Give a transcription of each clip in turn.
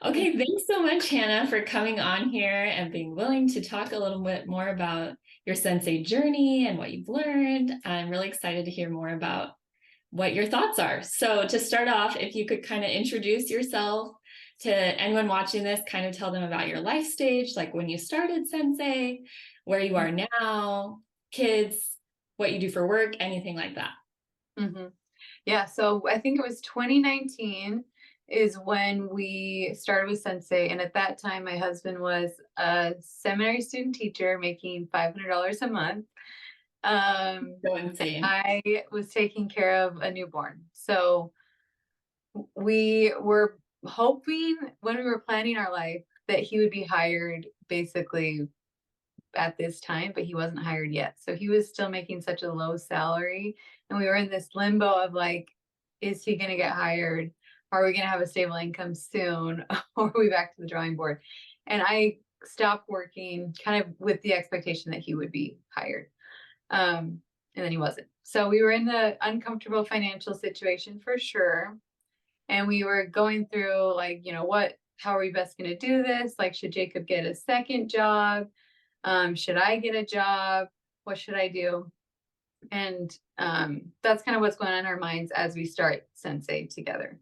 Okay, thanks so much, Hannah, for coming on here and being willing to talk a little bit more about your sensei journey and what you've learned. I'm really excited to hear more about what your thoughts are. So, to start off, if you could kind of introduce yourself to anyone watching this, kind of tell them about your life stage, like when you started sensei, where you are now, kids, what you do for work, anything like that. hmm Yeah, so I think it was 2019 is when we started with Sensei. And at that time, my husband was a seminary student teacher making $500 a month. So insane. I was taking care of a newborn. So we were hoping when we were planning our life that he would be hired basically at this time, but he wasn't hired yet. So he was still making such a low salary. And we were in this limbo of like, is he going to get hired? Are we going to have a stable income soon? Or are we back to the drawing board? And I stopped working kind of with the expectation that he would be hired. And then he wasn't. So we were in the uncomfortable financial situation for sure. And we were going through like, how are we best going to do this? Like, should Jacob get a second job? Should I get a job? What should I do? And that's kind of what's going on in our minds as we start Sensei together.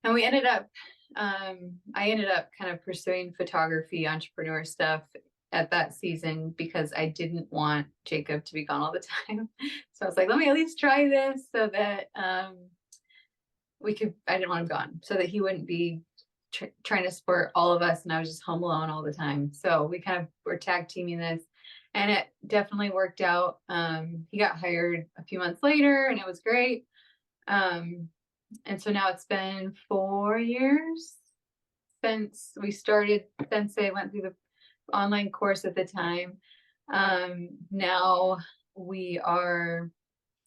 And I ended up kind of pursuing photography, entrepreneur stuff at that season because I didn't want Jacob to be gone all the time. So I was like, let me at least try this so that I didn't want him gone, so that he wouldn't be trying to support all of us and I was just home alone all the time. So we kind of were tag teaming this and it definitely worked out. He got hired a few months later and it was great. And so now it's been 4 years since we started Sensei, went through the online course at the time. Now we are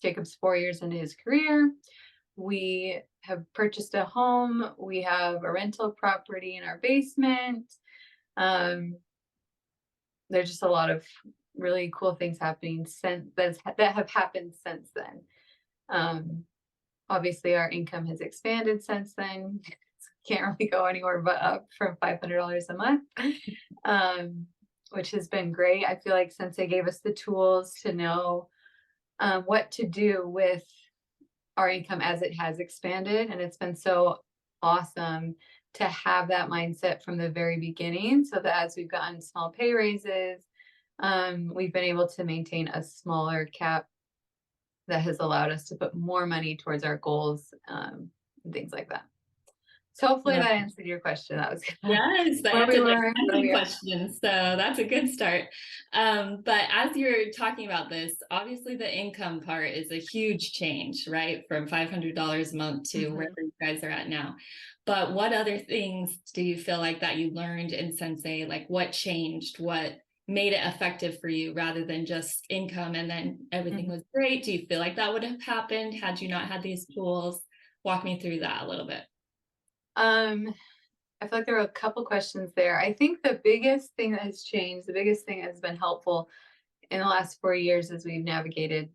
Jacob's 4 years into his career. We have purchased a home. We have a rental property in our basement. Um, there's just a lot of really cool things happening that have happened since then. Um, Obviously, our income has expanded since then. Can't really go anywhere but up from $500 a month, which has been great. I feel like since they gave us the tools to know what to do with our income as it has expanded. And it's been so awesome to have that mindset from the very beginning so that as we've gotten small pay raises, we've been able to maintain a smaller cap that has allowed us to put more money towards our goals, and things like that. So hopefully that answered your question. That was Yes, that where we answered like were, where 10 we are. questions. So that's a good start. But as you're talking about this, obviously the income part is a huge change, right? From $500 a month to wherever Mhm. you guys are at now. But what other things do you feel like that you learned in Sensei? Like what changed? What made it effective for you rather than just income and then everything Mhm. was great? Do you feel like that would have happened had you not had these tools? Walk me through that a little bit. Um, I feel like there were a couple questions there. I think the biggest thing that has changed, the biggest thing that has been helpful in the last 4 years as we've navigated,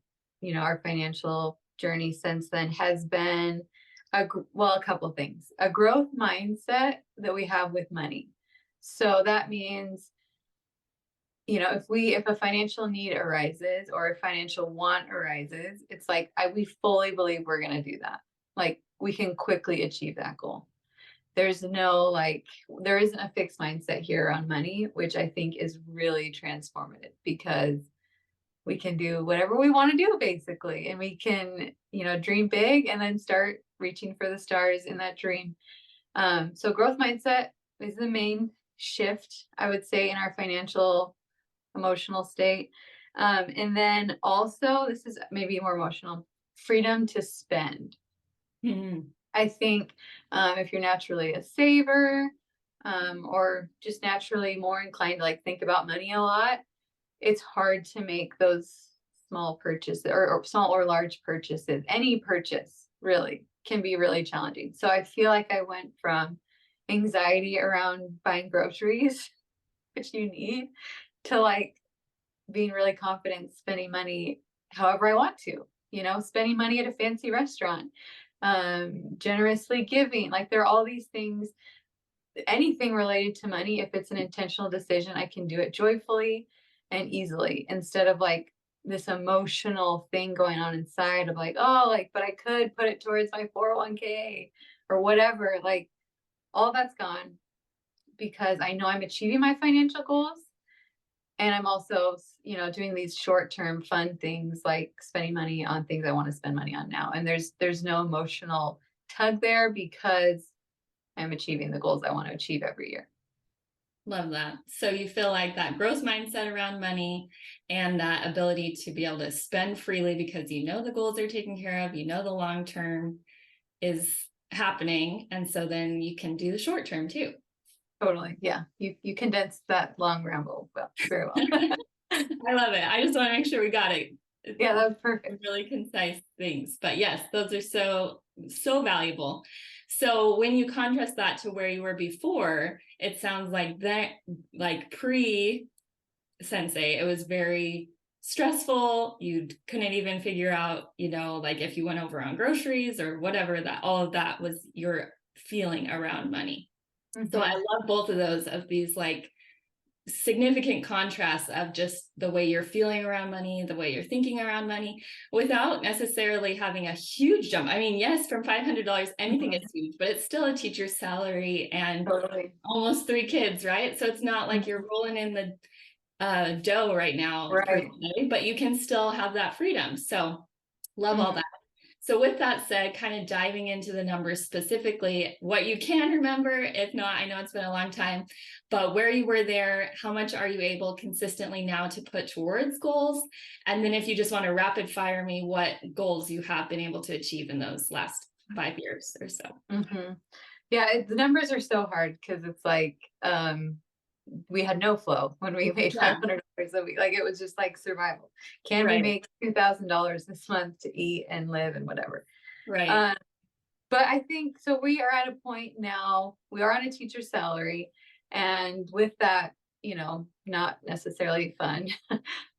our financial journey since then has been a couple of things. A growth mindset that we have with money. So that means, if a financial need arises or a financial want arises, it's like we fully believe we're going to do that. Like we can quickly achieve that goal. There's no like there isn't a fixed mindset here on money, which I think is really transformative because we can do whatever we want to do basically, and we can, dream big and then start reaching for the stars in that dream. So growth mindset is the main shift, I would say, in our financial emotional state. And then also, this is maybe more emotional, freedom to spend. Mhm. I think if you're naturally a saver, or just naturally more inclined to like think about money a lot, it's hard to make those small purchases or small or large purchases. Any purchase really can be really challenging. So I feel like I went from anxiety around buying groceries, which you need, to like being really confident spending money however I want to, spending money at a fancy restaurant, generously giving. Like there are all these things anything related to money, if it's an intentional decision, I can do it joyfully and easily instead of like this emotional thing going on inside of like, oh, like, but I could put it towards my 401k or whatever. Like, all that's gone because I know I'm achieving my financial goals. And I'm also, doing these short-term fun things like spending money on things I want to spend money on now. And there's no emotional tug there because I'm achieving the goals I want to achieve every year. Love that. So you feel like that growth mindset around money and that ability to be able to spend freely because you know the goals are taken care of, you know the long term is happening. And so then you can do the short term too. Totally. Yeah. You condensed that long ramble well, very well. I love it. I just want to make sure we got it. Yeah, that was perfect. Really concise things. But yes, those are so valuable. So when you contrast that to where you were before, it sounds like that, like pre Sensei, it was very stressful. You couldn't even figure out, like if you went over on groceries or whatever, that all of that was your feeling around money. So I love both of those, of these like significant contrasts of just the way you're feeling around money, the way you're thinking around money, without necessarily having a huge jump. I mean, yes, from $500, anything is huge, but it's still a teacher's salary and Totally. almost 3 kids, right? So it's not like you're rolling in the dough right now, per Right. se, but you can still have that freedom. So love all Mhm. that. So with that said, kind of diving into the numbers specifically, what you can remember, if not, I know it's been a long time, but where you were there, how much are you able consistently now to put towards goals? And then if you just want to rapid fire me, what goals you have been able to achieve in those last 5 years or so. Yeah, the numbers are so hard because it's like we had no flow when we made Yeah, $500 a week. Like it was just like survival. Can we right, make $2,000 this month to eat and live and whatever? right. Um, but I think so. We are at a point now. We are on a teacher's salary, and with that, not necessarily fun,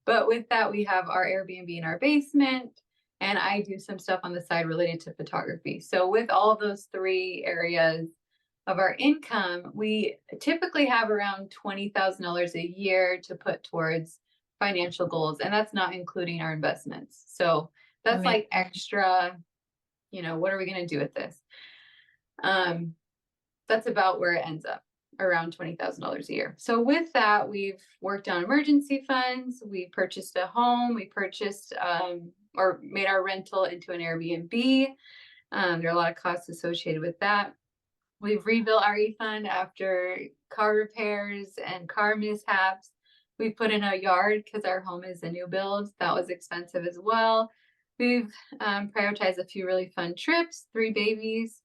but with that, we have our Airbnb in our basement, and I do some stuff on the side related to photography. So with all of those three areas of our income, we typically have around $20,000 a year to put towards financial goals, and that's not including our investments. So I that's mean, like extra, what are we going to do with this? Um, that's about where it ends up, around $20,000 a year. So with that, we've worked on emergency funds. We purchased a home. We purchased or made our rental into an Airbnb. There are a lot of costs associated with that. We've rebuilt our refund after car repairs and car mishaps. We put in a yard because our home is a new build. That was expensive as well. We've prioritized a few really fun trips, 3 babies.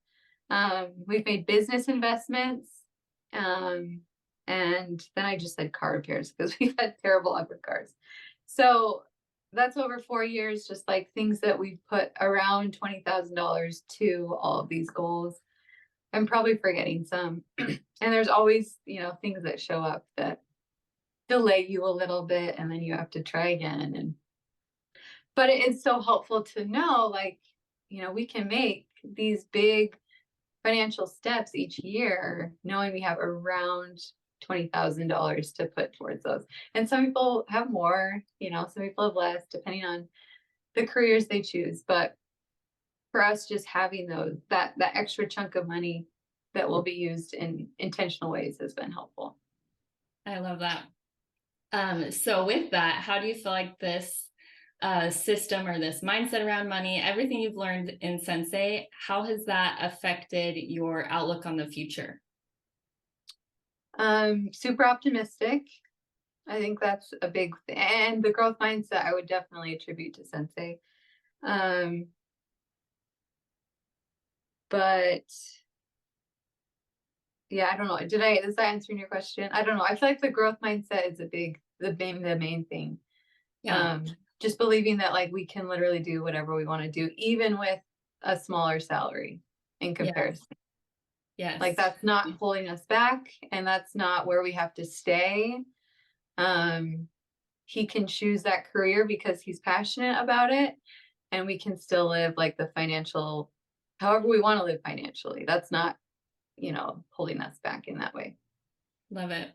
We've made business investments. And then I just said car repairs because we've had terrible luck with cars. So that's over 4 years, just like things that we've put around $20,000 to all of these goals. I'm probably forgetting some. And there's always, things that show up that delay you a little bit and then you have to try again. But it is so helpful to know, like, we can make these big financial steps each year, knowing we have around $20,000 to put towards those. And some people have more, some people have less, depending on the careers they choose. But for us, just having that extra chunk of money that will be used in intentional ways has been helpful. I love that. So with that, how do you feel like this system or this mindset around money, everything you've learned in Sensei, how has that affected your outlook on the future? Super optimistic. I think that's a big thing. And the growth mindset I would definitely attribute to Sensei. But yeah, I don't know. Is that answering your question? I don't know. I feel like the growth mindset is the main thing. Yeah. Just believing that like we can literally do whatever we want to do, even with a smaller salary in comparison. Yes. Like that's not holding us back, and that's not where we have to stay. He can choose that career because he's passionate about it, and we can still live like however we want to live financially. That's not holding us back in that way. Love it.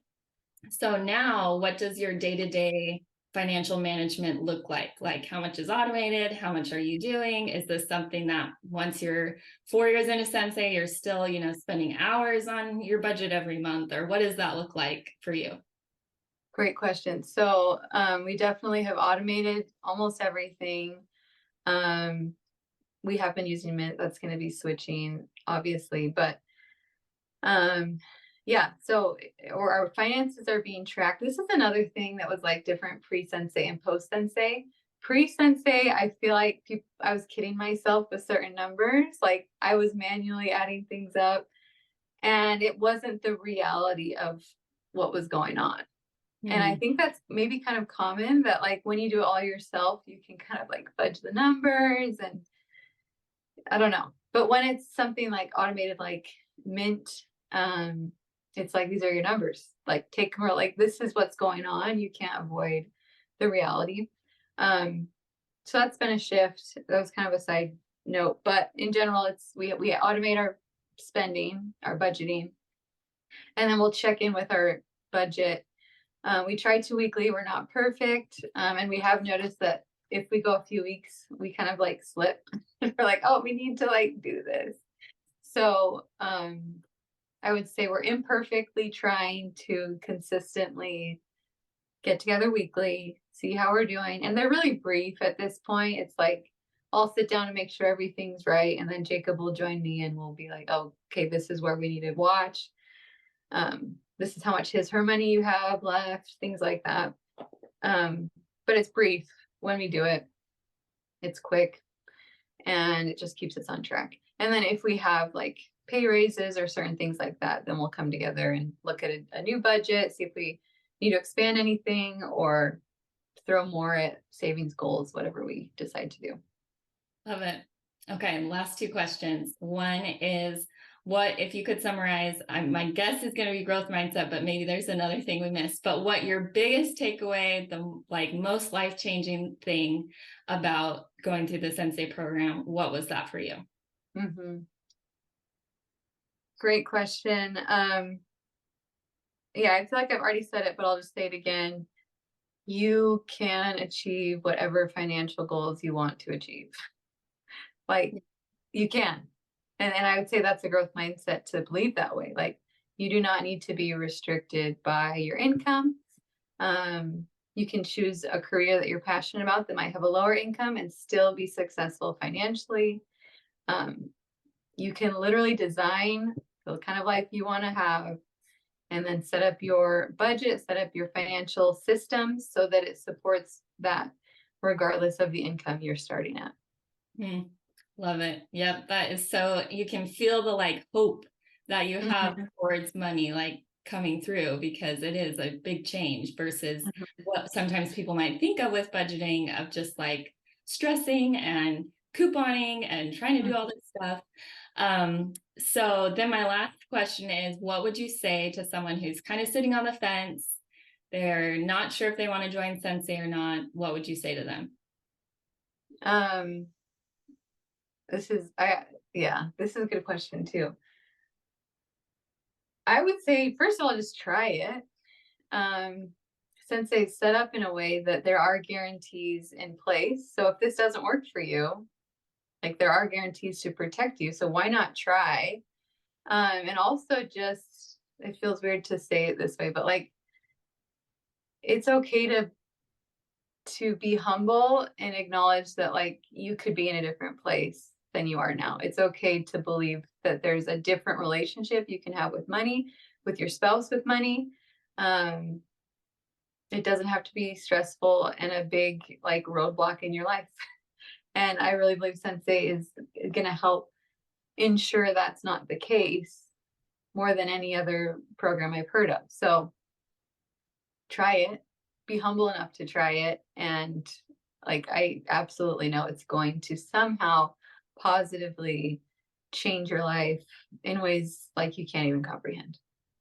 So now what does your day-to-day financial management look like? Like how much is automated? How much are you doing? Is this something that once you're 4 years into Sensei, you're still, spending hours on your budget every month? Or what does that look like for you? Great question. So we definitely have automated almost everything. Um, we have been using Mint. That's going to be switching, obviously, but yeah. So, or our finances are being tracked. This is another thing that was like different pre-Sensei and post-Sensei. Pre-Sensei, I feel like I was kidding myself with certain numbers. Like I was manually adding things up, and it wasn't the reality of what was going on. And I Hmm. think that's maybe kind of common that like when you do it all yourself, you can kind of like fudge the numbers, and I don't know. But when it's something like automated like Mint, um, it's like these are your numbers. Like take more like this is what's going on. You can't avoid the reality. Um, so that's been a shift. That was kind of a side note. But in general, it's we automate our spending, our budgeting, and then we'll check in with our budget. We try to weekly. We're not perfect, and we have noticed that if we go a few weeks, we kind of like slip. We're like, oh, we need to like do this. So I would say we're imperfectly trying to consistently get together weekly, see how we're doing, and they're really brief at this point. It's like I'll sit down and make sure everything's right, and then Jacob will join me, and we'll be like, oh, okay, this is where we need to watch. This is how much her money you have left, things like that. But it's brief when we do it. It's quick and it just keeps us on track. And then if we have like pay raises or certain things like that, then we'll come together and look at a new budget, see if we need to expand anything or throw more at savings goals, whatever we decide to do. Love it. Okay, last two questions. One is what, if you could summarize, my guess is going to be growth mindset, but maybe there's another thing we missed, but what your biggest takeaway, the like most life-changing thing about going through the Sensei program, what was that for you? Mm-hmm. Great question. Yeah, I feel like I've already said it, but I'll just say it again. You can achieve whatever financial goals you want to achieve. Like you can. And I would say that's a growth mindset to believe that way. Like you do not need to be restricted by your income. You can choose a career that you're passionate about that might have a lower income and still be successful financially. Um, you can literally design the kind of life you want to have and then set up your budget, set up your financial systems so that it supports that regardless of the income you're starting at. Hmm. Love it. Yep. That is so, you can feel the like hope that you have Mhm, towards money, like coming through because it is a big change versus mhm, what sometimes people might think of with budgeting of just like stressing and couponing and trying to do all mhm. this stuff. So then my last question is, what would you say to someone who's kind of sitting on the fence? They're not sure if they want to join Sensei or not. What would you say to them? Um, this is I yeah, this is a good question too. I would say first of all, just try it. Um, since they set up in a way that there are guarantees in place. So if this doesn't work for you, like there are guarantees to protect you. So why not try? And also just it feels weird to say it this way, but like it's okay to be humble and acknowledge that like you could be in a different place than you are now. It's okay to believe that there's a different relationship you can have with money, with your spouse with money. Um, it doesn't have to be stressful and a big like roadblock in your life. And I really believe Sensei is going to help ensure that's not the case more than any other program I've heard of. So try it, be humble enough to try it. And like, I absolutely know it's going to somehow positively change your life in ways like you can't even comprehend.